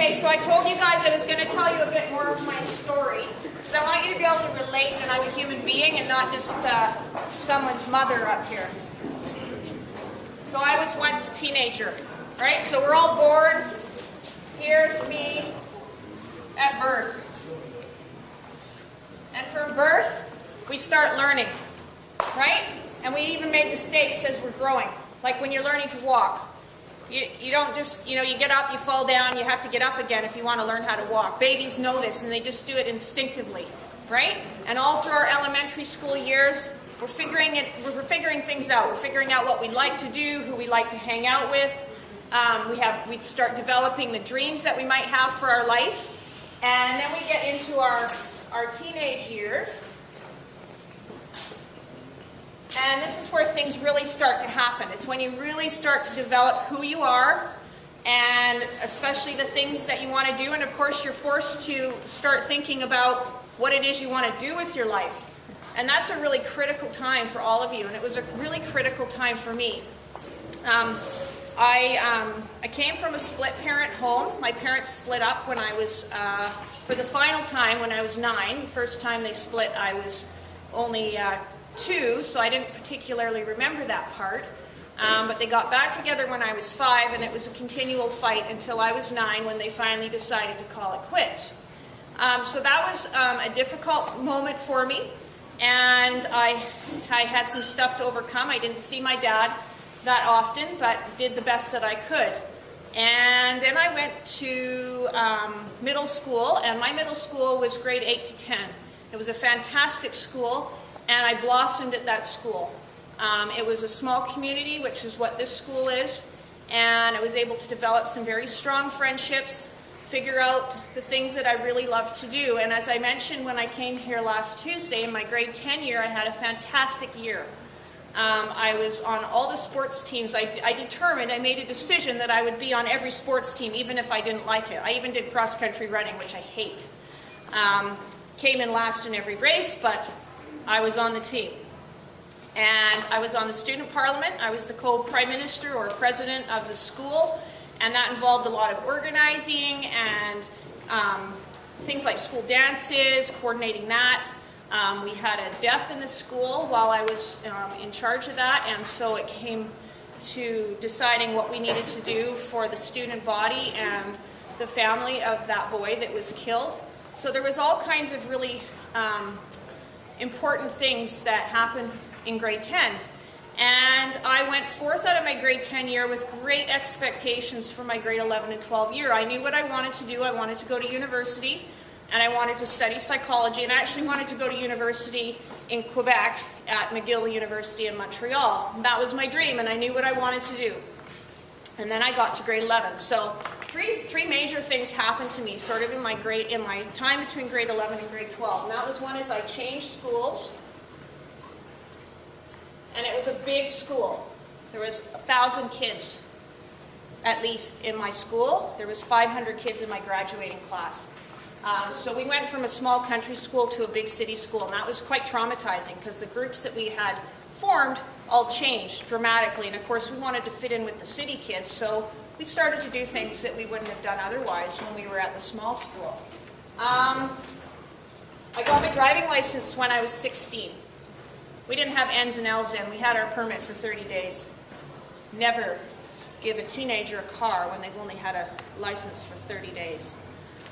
Okay, so I told you guys I was going to tell you a bit more of my story. Because I want you to be able to relate that I'm a human being and not just someone's mother up here. So I was once a teenager, right? So we're all born. Here's me at birth. And from birth, we start learning, right? And we even make mistakes as we're growing. Like when you're learning to walk. You don't just, you get up, you fall down, you have to get up again if you want to learn how to walk. Babies know this and they just do it instinctively, right? And all through our elementary school years, we're figuring things out. We're figuring out what we like to do, who we like to hang out with. We start developing the dreams that we might have for our life. And then we get into our teenage years. And this is where things really start to happen. It's when you really start to develop who you are, and especially the things that you want to do. And of course, you're forced to start thinking about what it is you want to do with your life. And that's a really critical time for all of you. And it was a really critical time for me. I came from a split-parent home. My parents split up when I was, for the final time when I was 9. The first time they split, I was only 2, so I didn't particularly remember that part. But they got back together when I was 5, and it was a continual fight until I was 9 when they finally decided to call it quits. So that was a difficult moment for me, and I had some stuff to overcome. I didn't see my dad that often, but did the best that I could. And then I went to middle school, and my middle school was grade 8 to 10. It was a fantastic school. And I blossomed at that school. It was a small community, which is what this school is, and I was able to develop some very strong friendships, figure out the things that I really love to do. And as I mentioned when I came here last Tuesday, in my grade 10 year, I had a fantastic year. I was on all the sports teams. I made a decision that I would be on every sports team, even if I didn't like it. I even did cross-country running, which I hate. Came in last in every race, but I was on the team. And I was on the student parliament. I was the co-prime minister or president of the school, and that involved a lot of organizing and things like school dances, coordinating that. We had a death in the school while I was in charge of that, and so it came to deciding what we needed to do for the student body and the family of that boy that was killed. So there was all kinds of really important things that happened in grade 10. And I went 4th out of my grade 10 year with great expectations for my grade 11 and 12 year. I knew what I wanted to do. I wanted to go to university, and I wanted to study psychology, and I actually wanted to go to university in Quebec at McGill University in Montreal. And that was my dream, and I knew what I wanted to do. And then I got to grade 11. So three major things happened to me sort of in my time between grade 11 and grade 12. And that was one is I changed schools. And it was a big school. There was 1,000 kids, at least, in my school. There was 500 kids in my graduating class. So we went from a small country school to a big city school. And that was quite traumatizing because the groups that we had formed all changed dramatically. And of course, we wanted to fit in with the city kids. So we started to do things that we wouldn't have done otherwise when we were at the small school. I got my driving license when I was 16. We didn't have N's and L's in. We had our permit for 30 days. Never give a teenager a car when they've only had a license for 30 days.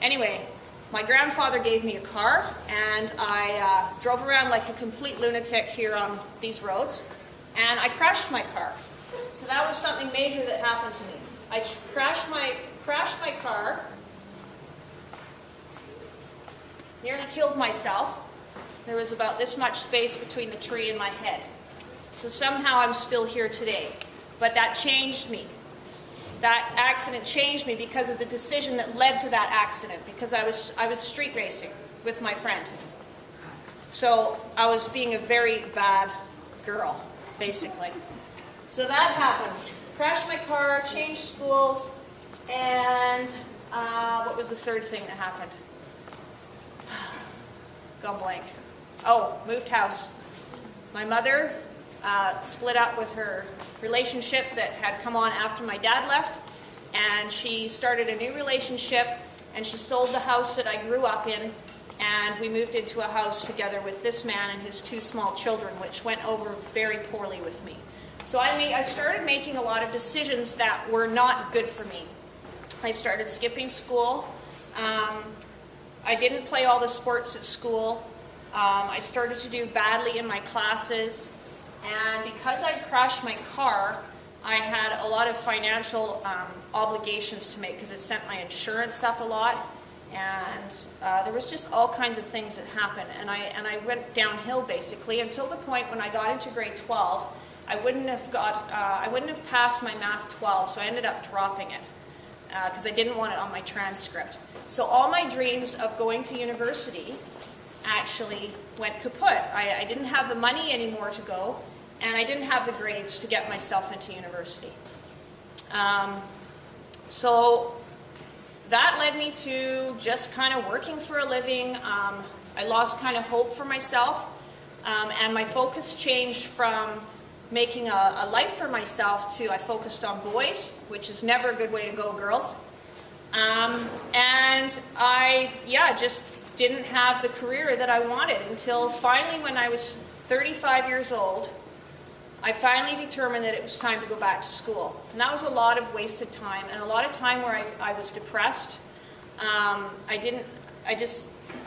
Anyway, my grandfather gave me a car, and I drove around like a complete lunatic here on these roads, and I crashed my car. So that was something major that happened to me. I crashed my car, nearly killed myself. There was about this much space between the tree and my head. So somehow I'm still here today. But that changed me. That accident changed me because of the decision that led to that accident, because I was street racing with my friend. So I was being a very bad girl, basically. So that happened. Crashed my car, changed schools, and what was the third thing that happened? Gone blank. Oh, moved house. My mother split up with her relationship that had come on after my dad left, and she started a new relationship, and she sold the house that I grew up in, and we moved into a house together with this man and his 2 small children, which went over very poorly with me. So I started making a lot of decisions that were not good for me. I started skipping school. I didn't play all the sports at school. I started to do badly in my classes. And because I crashed my car, I had a lot of financial obligations to make because it sent my insurance up a lot. And there was just all kinds of things that happened. And I went downhill basically until the point when I got into grade 12. I wouldn't have passed my math 12, so I ended up dropping it because I didn't want it on my transcript. So all my dreams of going to university actually went kaput. I didn't have the money anymore to go, and I didn't have the grades to get myself into university. So that led me to just kind of working for a living. I lost kind of hope for myself, and my focus changed from making a life for myself to I focused on boys, which is never a good way to go, girls. And I, just didn't have the career that I wanted until finally when I was 35 years old, I finally determined that it was time to go back to school. And that was a lot of wasted time and a lot of time where I was depressed. I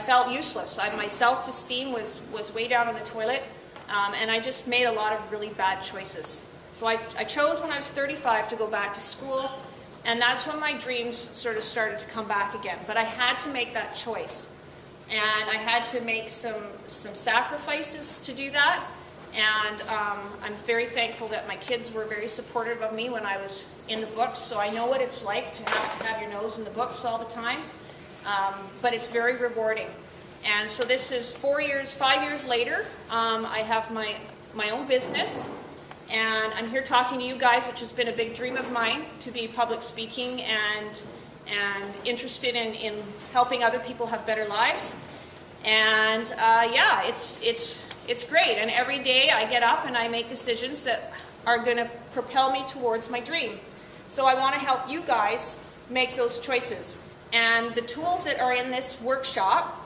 felt useless. My self-esteem was way down in the toilet. And I just made a lot of really bad choices. So I chose when I was 35 to go back to school, and that's when my dreams sort of started to come back again. But I had to make that choice, and I had to make some sacrifices to do that. And I'm very thankful that my kids were very supportive of me when I was in the books, so I know what it's like to have your nose in the books all the time. But it's very rewarding. And so this is 5 years later, I have my own business, and I'm here talking to you guys, which has been a big dream of mine, to be public speaking and interested in helping other people have better lives. And it's great. And every day I get up and I make decisions that are going to propel me towards my dream. So I want to help you guys make those choices. And the tools that are in this workshop,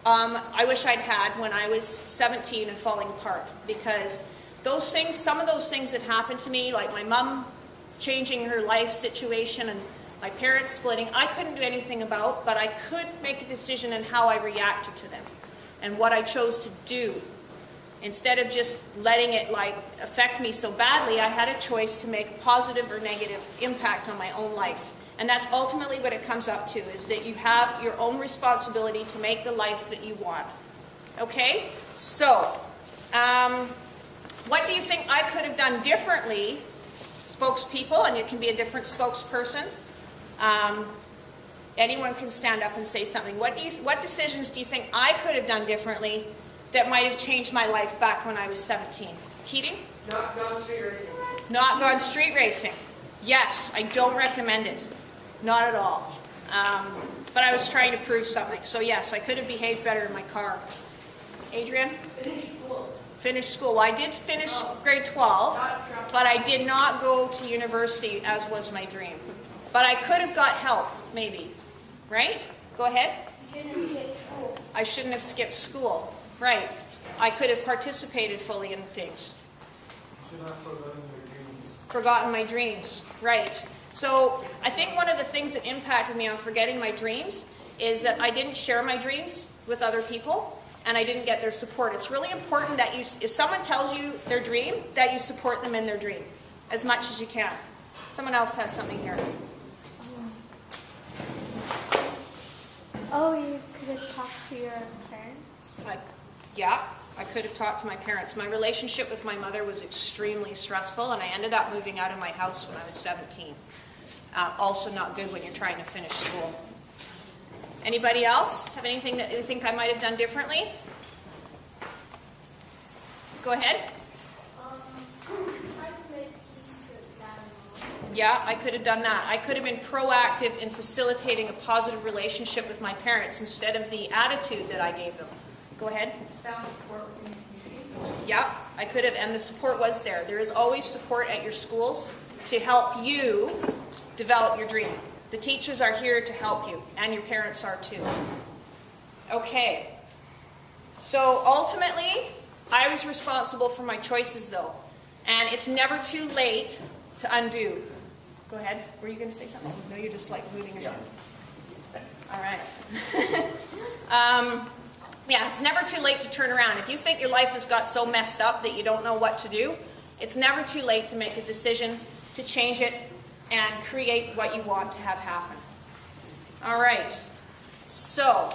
I wish I'd had when I was 17 and falling apart, because some of those things that happened to me, like my mom changing her life situation and my parents splitting, I couldn't do anything about, but I could make a decision in how I reacted to them and what I chose to do. Instead of just letting it affect me so badly, I had a choice to make a positive or negative impact on my own life. And that's ultimately what it comes up to, is that you have your own responsibility to make the life that you want. Okay? So, what do you think I could have done differently, spokespeople, and you can be a different spokesperson. Anyone can stand up and say something. What decisions do you think I could have done differently that might have changed my life back when I was 17? Keating? Not gone street racing. Not gone street racing. Yes, I don't recommend it. Not at all. But I was trying to prove something. So yes, I could have behaved better in my car. Adrian? Finish school. Well, I did finish grade 12, but I did not go to university as was my dream. But I could have got help, maybe. Right? Go ahead. I shouldn't have skipped school. Right. I could have participated fully in things. You should not forgotten your dreams. Forgotten my dreams. Right. So I think one of the things that impacted me on forgetting my dreams is that I didn't share my dreams with other people, and I didn't get their support. It's really important that if someone tells you their dream, that you support them in their dream as much as you can. Someone else had something here. Oh, you could have talked to your parents? Yeah, I could have talked to my parents. My relationship with my mother was extremely stressful, and I ended up moving out of my house when I was 17. Also not good when you're trying to finish school. Anybody else have anything that you think I might have done differently? Go ahead. Yeah, I could have done that. I could have been proactive in facilitating a positive relationship with my parents instead of the attitude that I gave them. Go ahead. Found support within the community. Yeah, I could have, and the support was there. There is always support at your schools to help you develop your dream. The teachers are here to help you, and your parents are too. Okay. So ultimately, I was responsible for my choices though. And it's never too late to undo. Go ahead. Were you going to say something? No, you're just like moving your head. All right. Yeah, it's never too late to turn around. If you think your life has got so messed up that you don't know what to do, it's never too late to make a decision, to change it, and create what you want to have happen. All right. So,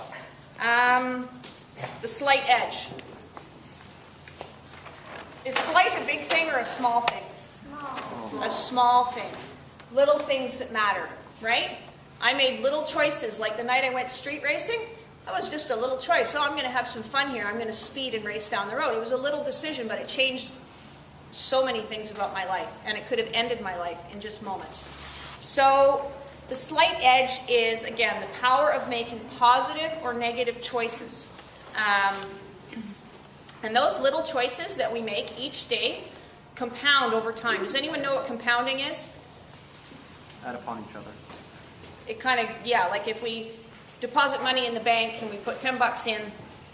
the slight edge. Is slight a big thing or a small thing? Small. A small thing. Little things that matter, right? I made little choices, like the night I went street racing. That was just a little choice. Oh, I'm going to have some fun here. I'm going to speed and race down the road. It was a little decision, but it changed so many things about my life, and it could have ended my life in just moments. So the slight edge is, again, the power of making positive or negative choices. And those little choices that we make each day compound over time. Does anyone know what compounding is? Add upon each other. It kind of, yeah, like if we deposit money in the bank and we put 10 bucks in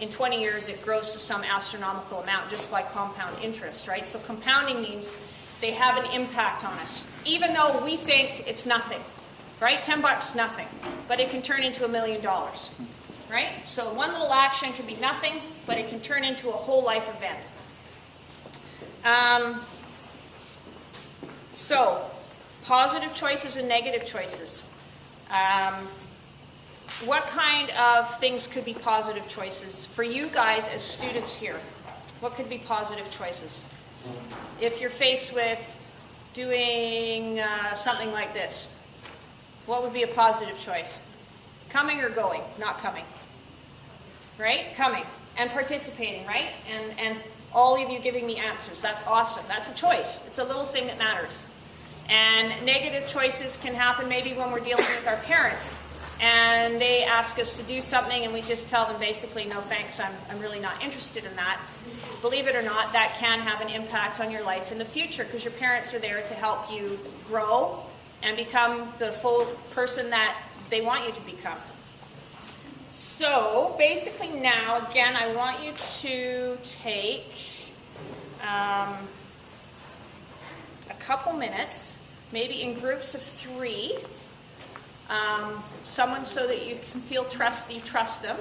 20 years, it grows to some astronomical amount just by compound interest, right? So compounding means they have an impact on us, even though we think it's nothing, right? 10 bucks, nothing, but it can turn into $1 million, right? So one little action can be nothing, but it can turn into a whole life event. So positive choices and negative choices. What kind of things could be positive choices for you guys as students here? What could be positive choices? If you're faced with doing something like this, what would be a positive choice? Coming or going? Not coming. Right? Coming. And participating, right? And all of you giving me answers. That's awesome. That's a choice. It's a little thing that matters. And negative choices can happen maybe when we're dealing with our parents and they ask us to do something and we just tell them basically, no thanks, I'm really not interested in that. Believe it or not, that can have an impact on your life in the future because your parents are there to help you grow and become the full person that they want you to become. So basically now, again, I want you to take a couple minutes, maybe in groups of 3, someone so that you can feel you trust them.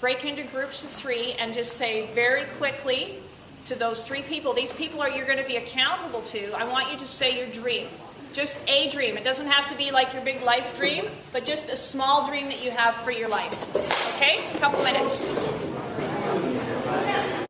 Break into groups of 3 and just say very quickly to those 3 people, these people you're going to be accountable to, I want you to say your dream. Just a dream. It doesn't have to be like your big life dream, but just a small dream that you have for your life. Okay? A couple minutes.